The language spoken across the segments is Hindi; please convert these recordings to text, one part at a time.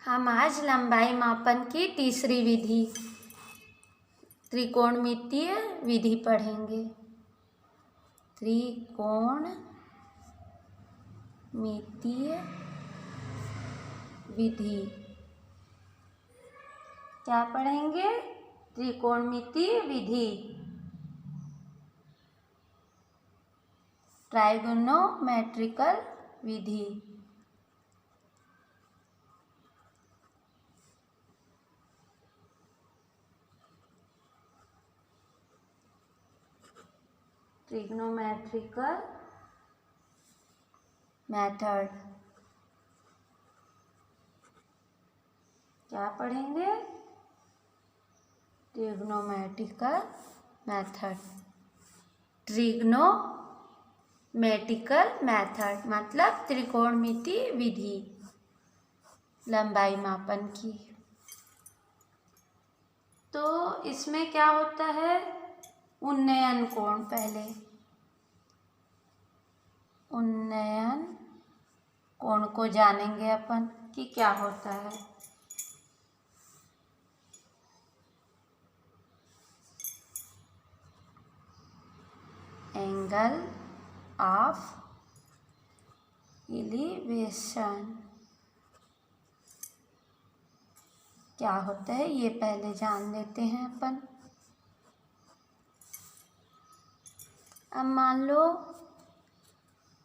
हम आज लंबाई मापन की तीसरी विधि त्रिकोणमितीय विधि पढ़ेंगे। त्रिकोणमितीय विधि क्या पढ़ेंगे? त्रिकोणमितीय विधि, ट्राइगोनोमेट्रिकल विधि। ट्रिग्नोमेट्रिकल मेथड क्या पढ़ेंगे? Trigonometrical method. ट्रिग्नोमेट्रिकल मेथड मतलब त्रिकोणमितीय विधि लंबाई मापन की। तो इसमें क्या होता है? उन्नयन कोण, पहले उन्नयन कोण को जानेंगे अपन कि क्या होता है। एंगल ऑफ एलिवेशन क्या होता है ये पहले जान लेते हैं अपन। अब मान लो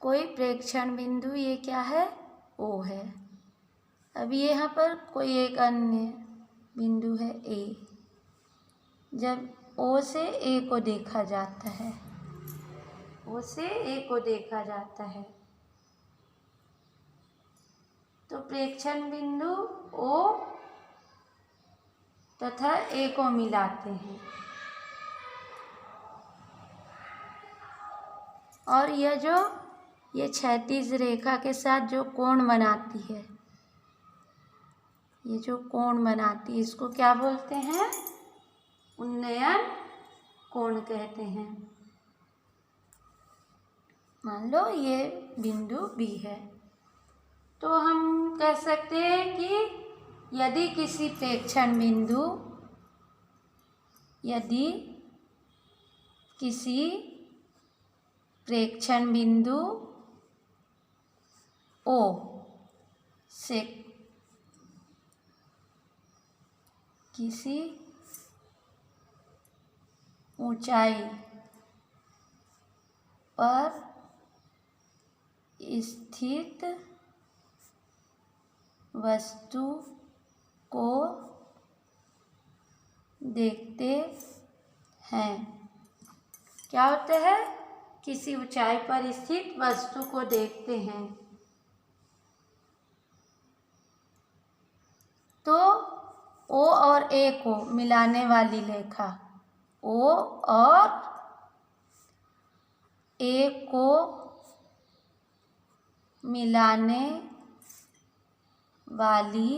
कोई प्रेक्षण बिंदु, ये क्या है? O है। अब यहाँ पर कोई एक अन्य बिंदु है A। जब O से A को देखा जाता है, O से A को देखा जाता है, तो प्रेक्षण बिंदु O तथा A को मिलाते हैं और ये क्षैतिज रेखा के साथ जो कोण बनाती है, ये जो कोण बनाती है, इसको क्या बोलते हैं? उन्नयन कोण कहते हैं। मान लो ये बिंदु B है, तो हम कह सकते हैं कि यदि किसी प्रेक्षण बिंदु, O से किसी ऊंचाई पर स्थित वस्तु को देखते हैं। क्या होता है? किसी ऊंचाई पर स्थित वस्तु को देखते हैं तो O और A को मिलाने वाली रेखा, O और A को मिलाने वाली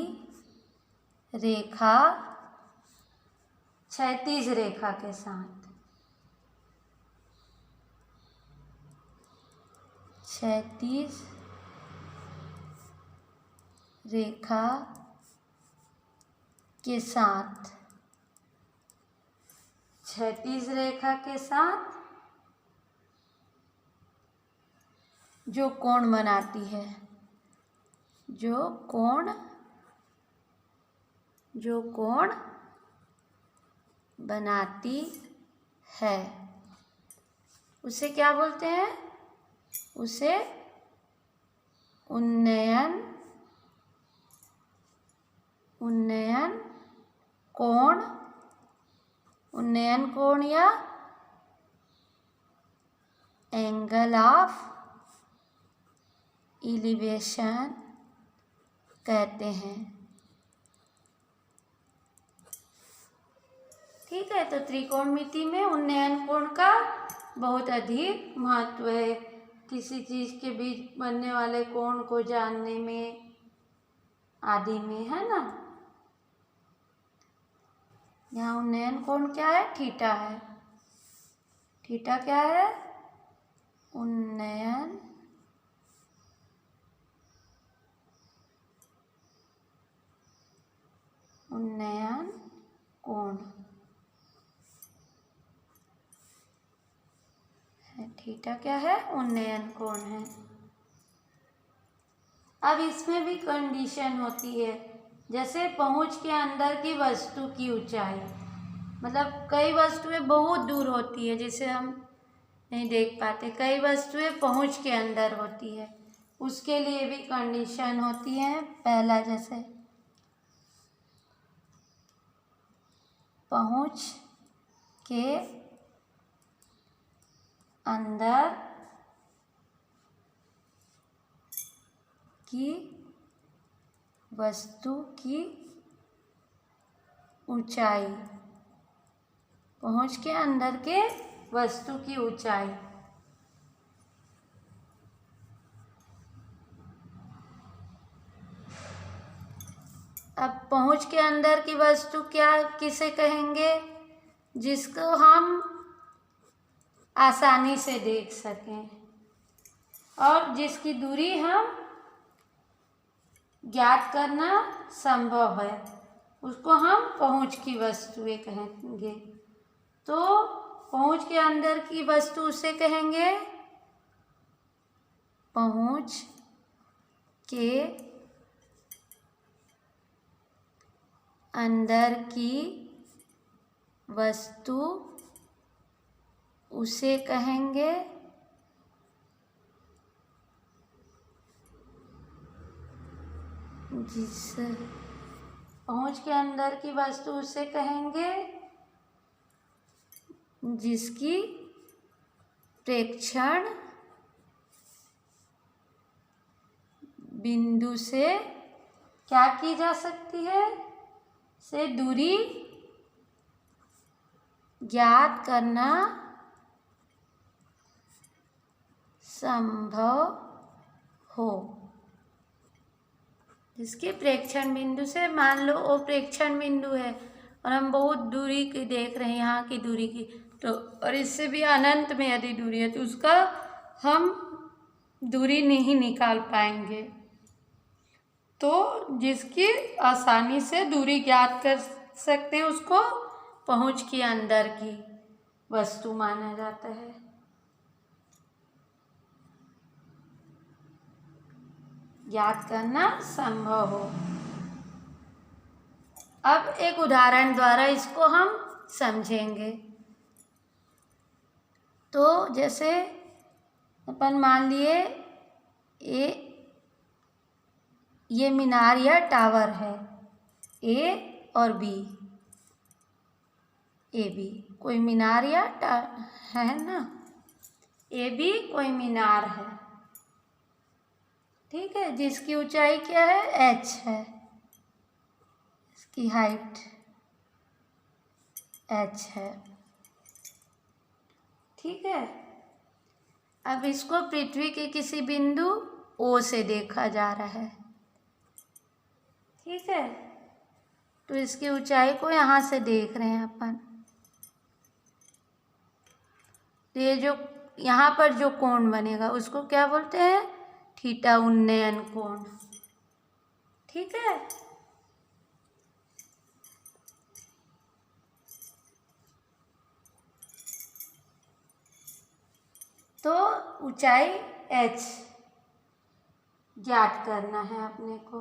रेखा क्षैतिज रेखा के साथ, क्षैतिज रेखा के साथ, क्षैतिज रेखा के साथ जो कोण बनाती है, जो कोण बनाती है, उसे क्या बोलते हैं? उसे उन्नयन कोण या एंगल ऑफ एलिवेशन कहते हैं। ठीक है, तो त्रिकोणमिति में उन्नयन कोण का बहुत अधिक महत्व है। किसी चीज के बीच बनने वाले कोण को जानने में आदि में, है ना। यहाँ उन्नयन कोण क्या है? थीटा है। थीटा क्या है? उन्नयन उन्नयन कोण है। थीटा क्या है? उन्नयन कोण है। अब इसमें भी कंडीशन होती है, जैसे पहुंच के अंदर की वस्तु की ऊंचाई, मतलब कई वस्तुएं बहुत दूर होती है जिसे हम नहीं देख पाते, कई वस्तुएं पहुंच के अंदर होती है, उसके लिए भी कंडीशन होती है। पहला, जैसे पहुंच के अंदर की वस्तु की ऊंचाई, पहुंच के अंदर के वस्तु की ऊंचाई। अब पहुंच के अंदर की वस्तु क्या किसे कहेंगे? जिसको हम आसानी से देख सकें और जिसकी दूरी हम ज्ञात करना संभव है, उसको हम पहुंच की वस्तुएं कहेंगे। तो पहुंच के अंदर की वस्तु उसे कहेंगे पहुंच के अंदर की वस्तु उसे कहेंगे जिस पहुंच के अंदर की वस्तु उसे कहेंगे जिसकी प्रेक्षण बिंदु से क्या की जा सकती है? से दूरी ज्ञात करना संभव हो। जिसके प्रेक्षण बिंदु से, मान लो वो प्रेक्षण बिंदु है और हम बहुत दूरी की देख रहे हैं, यहाँ की दूरी की, तो और इससे भी अनंत में यदि दूरी है तो उसका हम दूरी नहीं निकाल पाएंगे। तो जिसकी आसानी से दूरी ज्ञात कर सकते हैं उसको पहुंच के अंदर की वस्तु माना जाता है। ज्ञात करना संभव हो। अब एक उदाहरण द्वारा इसको हम समझेंगे। तो जैसे अपन मान लिए ये मीनार या टावर है, ए और बी, ए बी कोई मीनार या है ना, ए बी कोई मीनार है, ठीक है, जिसकी ऊंचाई क्या है? h है, इसकी हाइट h है, ठीक है। अब इसको पृथ्वी के किसी बिंदु O से देखा जा रहा है, ठीक है। तो इसकी ऊंचाई को यहाँ से देख रहे हैं अपन। तो ये जो यहाँ पर जो कोण बनेगा उसको क्या बोलते हैं? थीटा उन्नयन कोण, ठीक है। तो ऊंचाई h ज्ञात करना है अपने को,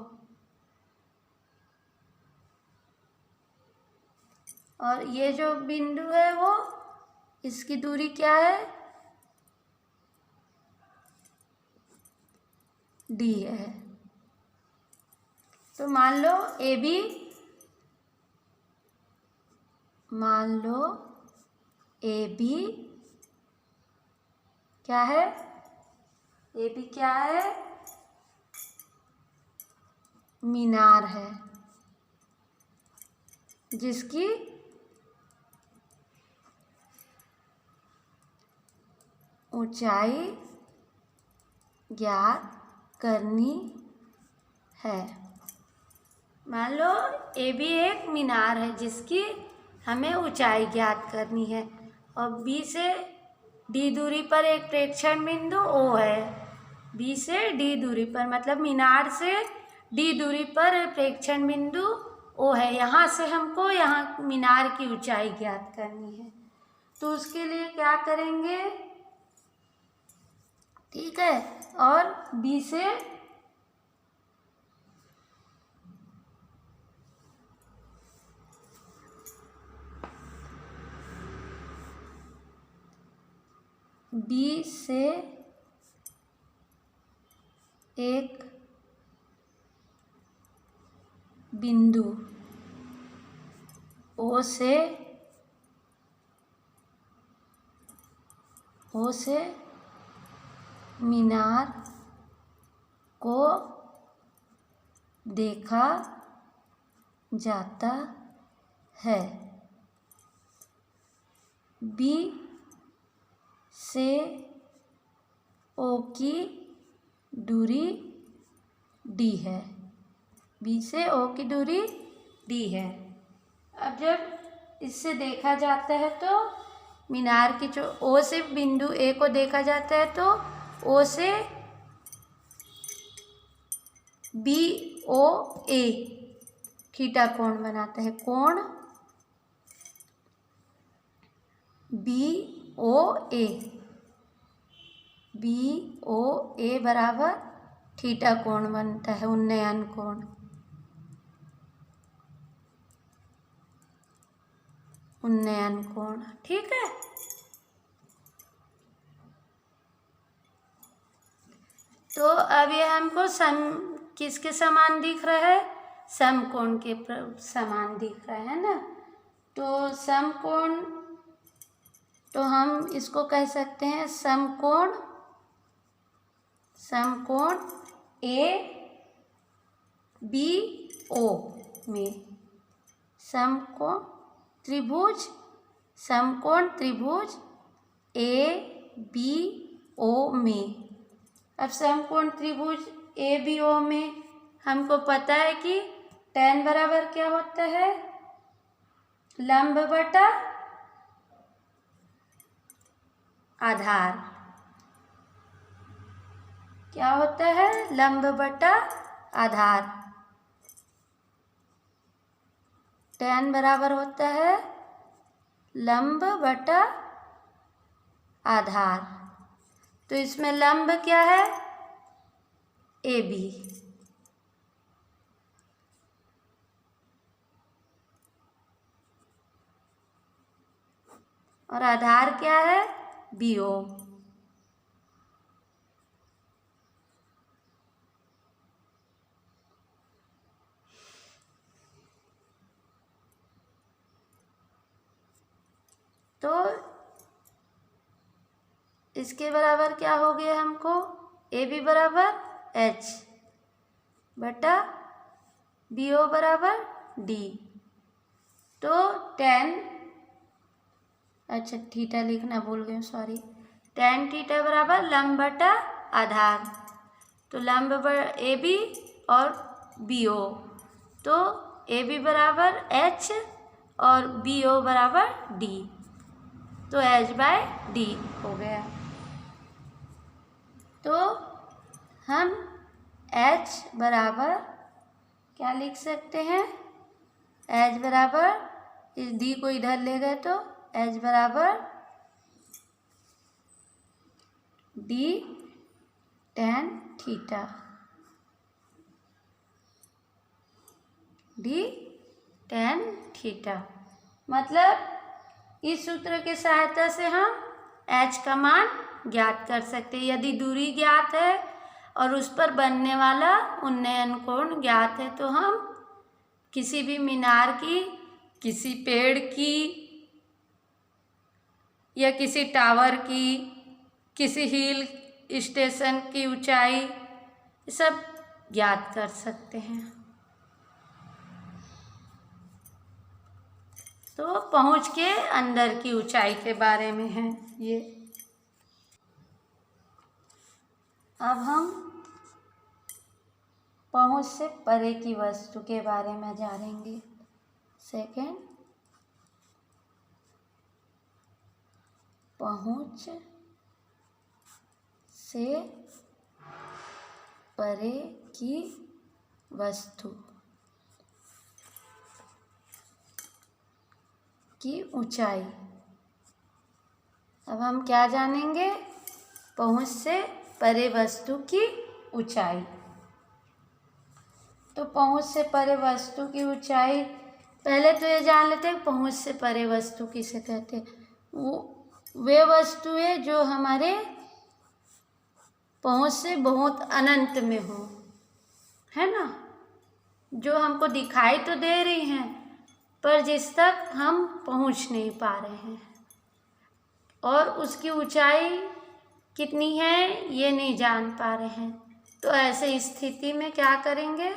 और ये जो बिंदु है वो, इसकी दूरी क्या है? d है। तो मान लो ए बी क्या है? ए बी क्या है? मीनार है, जिसकी ऊंचाई ज्ञात करनी है। मान लो ए बी एक मीनार है जिसकी हमें ऊंचाई ज्ञात करनी है, और बी से डी दूरी पर एक प्रेक्षण बिंदु ओ है, बी से डी दूरी पर, मतलब मीनार से डी दूरी पर प्रेक्षण बिंदु ओ है। यहाँ से हमको यहाँ मीनार की ऊंचाई ज्ञात करनी है, तो उसके लिए क्या करेंगे, ठीक है। और बी से एक बिंदु ओ से मीनार को देखा जाता है। बी से ओ की दूरी डी है। बी से ओ की दूरी डी है। अब जब इससे देखा जाता है तो मीनार की जो ओ से बिंदु ए को देखा जाता है तो ओ से बी ओ ए थीटा कोण बनाता है। कोण बी ओ ए बराबर थीटा कोण बनता है, उन्नयन कोण। उन्नयन कोण, ठीक है। तो अब ये हमको किसके समान दिख रहा है, समकोण के समान दिख रहा है ना। तो समकोण, तो हम इसको कह सकते हैं समकोण ए बी ओ में, समकोण त्रिभुज ए बी ओ में। अब समकोण त्रिभुज ए बी ओ में हमको पता है कि tan बराबर क्या होता है, लंब बटा आधार। क्या होता है, लंब बटा आधार। tan बराबर होता है लंब बटा आधार। तो इसमें लंब क्या है, ए बी, और आधार क्या है, बी ओ। तो इसके बराबर क्या हो गया हमको, ए बी बराबर एच बटा बी ओ बराबर डी। तो tan, अच्छा थीटा लिखना भूल गए, सॉरी। tan थीटा बराबर लंब बटा आधार। तो लंब ए बी और बी ओ, तो ए बी बराबर एच और बी ओ बराबर डी, तो एच बाय डी हो गया। तो हम एच बराबर क्या लिख सकते हैं, एच बराबर इस डी को इधर ले गए तो एच बराबर D tan theta, D tan theta. मतलब इस सूत्र के सहायता से हम h का मान ज्ञात कर सकते हैं। यदि दूरी ज्ञात है और उस पर बनने वाला उन्नयन कोण ज्ञात है, तो हम किसी भी मीनार की, किसी पेड़ की या किसी टावर की, किसी हिल स्टेशन की ऊंचाई सब ज्ञात कर सकते हैं। तो पहुंच के अंदर की ऊंचाई के बारे में है ये। अब हम पहुंच से परे की वस्तु के बारे में जानेंगे। सेकंड, पहुंच से परे की वस्तु। की ऊंचाई। अब हम क्या जानेंगे? पहुँच से परे वस्तु की ऊंचाई। तो पहुँच से परे वस्तु की ऊंचाई, पहले तो ये जान लेते हैं पहुँच से परे वस्तु किसे कहते हैं। वे वस्तुएं जो हमारे पहुँच से बहुत अनंत में हो, है ना, जो हमको दिखाई तो दे रही हैं पर जिस तक हम पहुँच नहीं पा रहे हैं, और उसकी ऊंचाई कितनी है ये नहीं जान पा रहे हैं। तो ऐसे स्थिति में क्या करेंगे?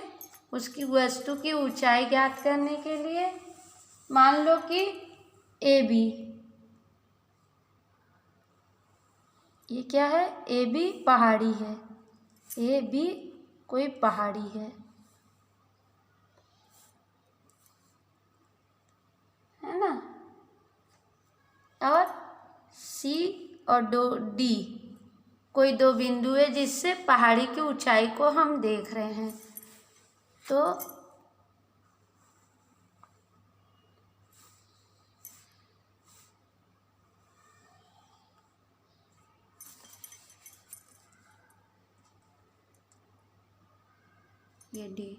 उसकी वस्तु की ऊंचाई ज्ञात करने के लिए मान लो कि ए बी, ये क्या है? ए बी पहाड़ी है। ए बी कोई पहाड़ी है ना। और सी और डी कोई दो बिंदु है जिससे पहाड़ी की ऊंचाई को हम देख रहे हैं। तो ये डी,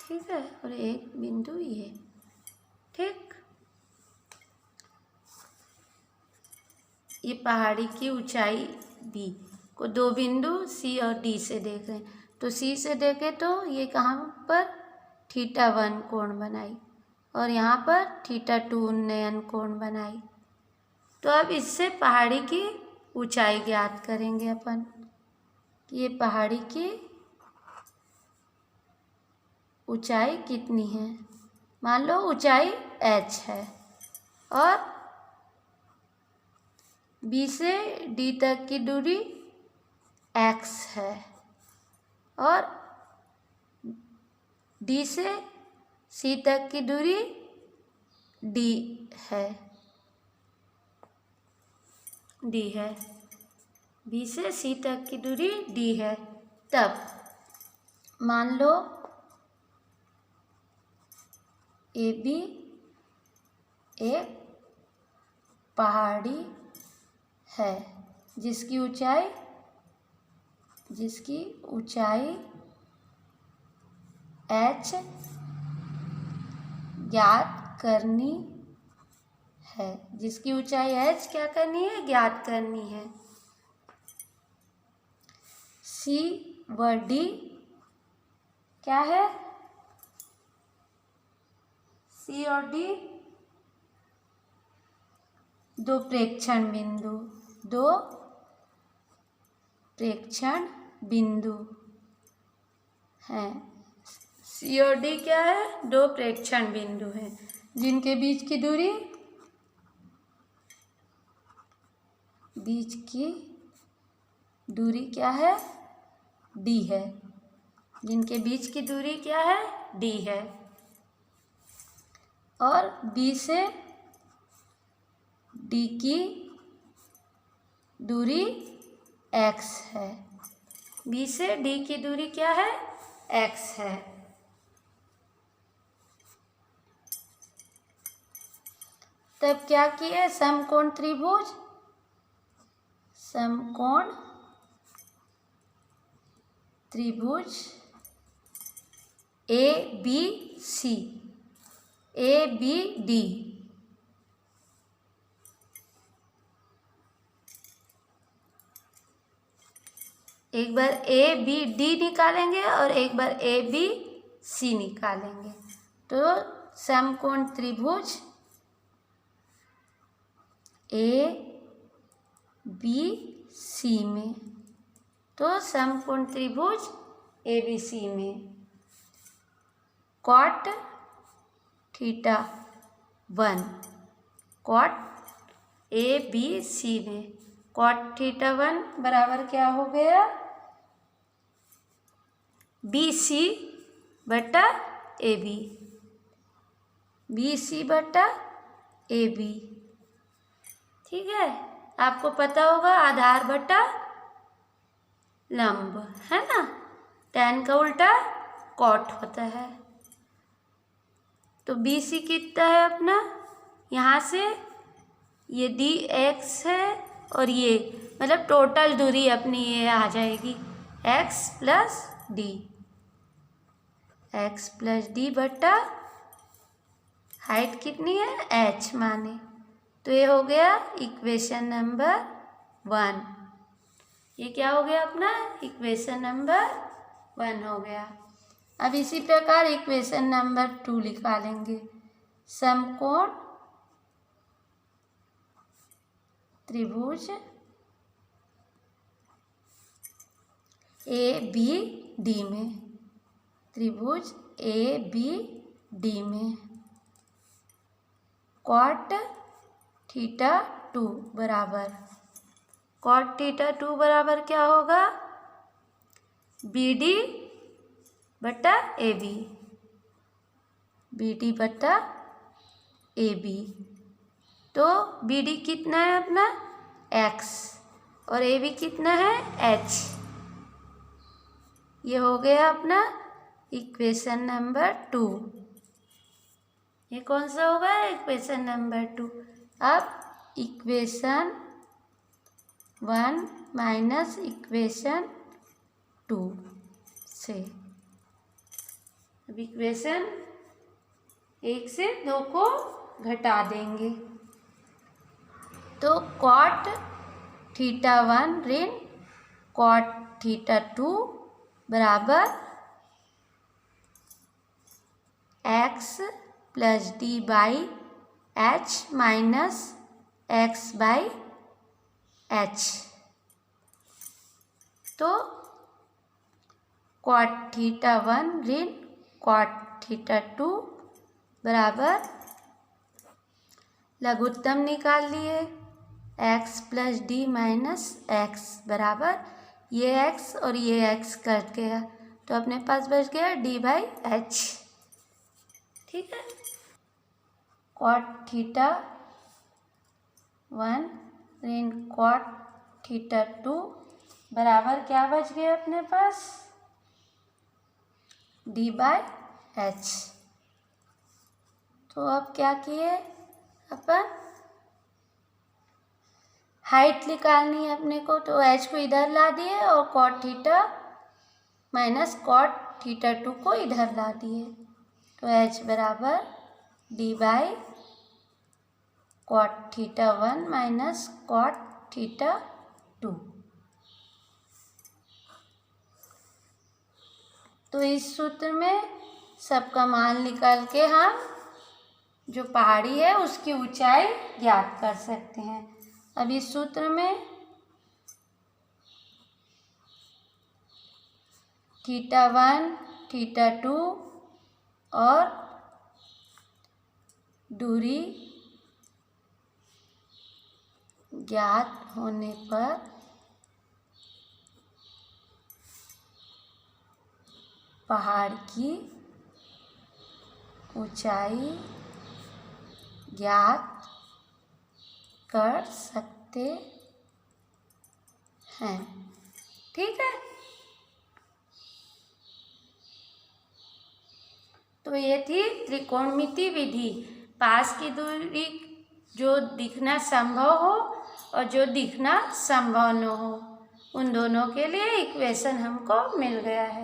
ठीक है, और एक बिंदु ये, ठीक। ये पहाड़ी की ऊंचाई बी को दो बिंदु सी और डी से देख रहे हैं। तो सी से देखे तो ये कहाँ पर θ1 कोण बनाई और यहाँ पर θ2 उन्नयन कोण बनाई। तो अब इससे पहाड़ी की ऊंचाई ज्ञात करेंगे अपन कि ये पहाड़ी की ऊंचाई कितनी है। मान लो ऊंचाई h है और B से D तक की दूरी x है और D से C तक की दूरी d है। B से C तक की दूरी d है। तब मान लो AB एक पहाड़ी है जिसकी ऊंचाई h ज्ञात करनी है। जिसकी ऊंचाई h क्या करनी है? ज्ञात करनी है। C व D क्या है? C और D दो प्रेक्षण बिंदु हैं। C और D क्या है? दो प्रेक्षण बिंदु हैं जिनके बीच की दूरी क्या है? D है। जिनके बीच की दूरी क्या है? D है। और B से D की दूरी x है। B से D की दूरी क्या है? x है। तब क्या किए? समकोण त्रिभुज ABC ABD एक बार ABD निकालेंगे और एक बार ABC निकालेंगे। तो समकोण त्रिभुज ABC में, तो समकोण त्रिभुज ABC में cot θ1 ABC में cot θ1 बराबर क्या हो गया? BC बटा AB, BC बटा AB, ठीक है। आपको पता होगा आधार बटा लंब, है ना। tan का उल्टा cot होता है। तो BC कितना है अपना, यहाँ से ये DX है और ये मतलब टोटल दूरी अपनी ये आ जाएगी x प्लस डी बटा हाइट कितनी है h माने। तो ये हो गया इक्वेशन नंबर 1। ये क्या हो गया अपना इक्वेशन नंबर 1 हो गया। अब इसी प्रकार इक्वेशन नंबर 2 लिखवा लेंगे। समकोण त्रिभुज ABD में, त्रिभुज ABD में कॉट थीटा 2 बराबर, कॉट थीटा 2 बराबर क्या होगा, BD बटा AB, BD बटा AB। तो BD कितना है अपना x और AB कितना है h। ये हो गया अपना इक्वेशन नंबर 2। ये कौन सा होगा इक्वेशन नंबर 2। अब इक्वेशन 1 माइनस इक्वेशन 2 से, अब इक्वेशन 1 से 2 को घटा देंगे। तो कॉट थीटा 1 ऋण कॉट थीटा 2 बराबर x plus D by H minus x by H. तो कॉट थीटा 1 ऋण कॉट थीटा 2 बराबर लघुत्तम निकाल लिए x plus D minus x बराबर ये x और ये x कट गया तो अपने पास बच गया डी बाई एच। ठीक है, कॉट थीटा 1 ऋण कॉट थीटा 2 बराबर क्या बच गया अपने पास डी बाई एच। तो अब क्या किए अपन, हाइट निकालनी है अपने को तो h को इधर ला दिए और cot theta minus cot theta 2 को इधर ला दिए। तो h बराबर d by cot theta 1 minus cot theta 2। तो इस सूत्र में सबका मान निकाल के हम जो पहाड़ी है उसकी ऊंचाई ज्ञात कर सकते हैं। अब इस सूत्र में थीटा 1 थीटा 2 और दूरी ज्ञात होने पर पहाड़ की ऊंचाई ज्ञात कर सकते हैं। ठीक है, तो ये थी त्रिकोणमिति विधि। पास की दूरी जो दिखना संभव हो और जो दिखना संभव न हो, उन दोनों के लिए इक्वेशन हमको मिल गया है।